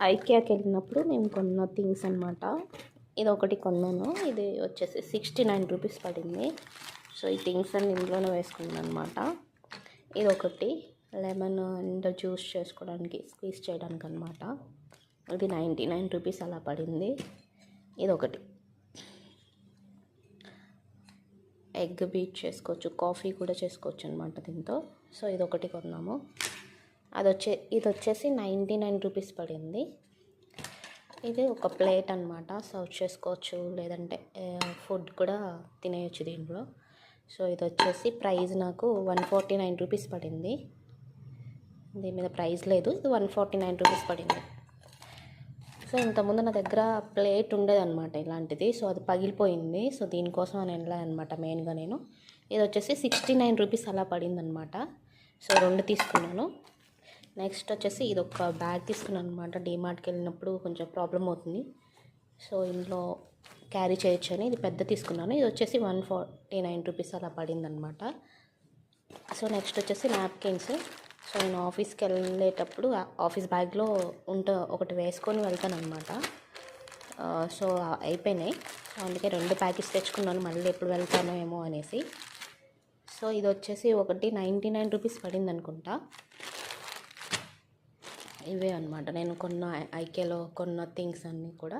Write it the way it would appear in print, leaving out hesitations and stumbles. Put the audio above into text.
ఐకియాకి వెళ్ళినప్పుడు మేము కొన్న థింగ్స్ అనమాట. ఇది ఒకటి కొన్నాను. ఇది వచ్చేసి 69 రూపీస్ పడింది. సో ఈ థింగ్స్ అన్ని ఇంట్లోనే వేసుకున్నాను అనమాట. ఇది ఒకటి లెమన్ అండ్ జ్యూస్ చేసుకోవడానికి, స్క్వీజ్ చేయడానికి అనమాట. ఇది 99 రూపీస్ అలా పడింది. ఇది ఒకటి ఎగ్ బీట్ చేసుకోవచ్చు, కాఫీ కూడా చేసుకోవచ్చు అనమాట దీంతో. సో ఇది ఒకటి కొన్నాము. ఇది వచ్చేసి 99 రూపీస్ పడింది. ఇది ఒక ప్లేట్ అనమాట, సర్వ్ చేసుకోవచ్చు, లేదంటే ఫుడ్ కూడా తినేయచ్చు దీంట్లో. సో ఇది వచ్చేసి ప్రైస్ నాకు 149 రూపీస్ పడింది. దీని మీద ప్రైస్ లేదు, ఇది 149 రూపీస్ పడింది. సో ఇంతకుముందు నా దగ్గర ప్లేట్ ఉండేదన్నమాట ఇలాంటిది. సో అది పగిలిపోయింది. సో దీనికోసం అని వెళ్ళానమాట మెయిన్గా నేను. ఇది వచ్చేసి 69 రూపీస్ అలా పడిందనమాట. సో 2 తీసుకున్నాను. నెక్స్ట్ వచ్చేసి ఇది ఒక బ్యాగ్ తీసుకున్నాను అనమాట. డీమార్ట్కి వెళ్ళినప్పుడు కొంచెం ప్రాబ్లం అవుతుంది, సో ఇంట్లో క్యారీ చేయొచ్చు అని ఇది పెద్ద తీసుకున్నాను. ఇది వచ్చేసి 149 రూపీస్ అలా పడిందనమాట. సో నెక్స్ట్ వచ్చేసి నాప్కిన్స్. సో నేను ఆఫీస్కి వెళ్ళేటప్పుడు ఆఫీస్ బ్యాగ్లో ఒకటి వేసుకొని వెళ్తాను అనమాట. సో అయిపోయినాయి. సో అందుకే 2 ప్యాకెట్స్ తెచ్చుకున్నాను, మళ్ళీ ఎప్పుడు వెళ్తానో ఏమో అనేసి. సో ఇది వచ్చేసి ఒకటి 99 రూపీస్ పడింది అనుకుంటా. ఇవే అనమాట నేను ఐకేలో కొన్న థింగ్స్ అన్నీ కూడా.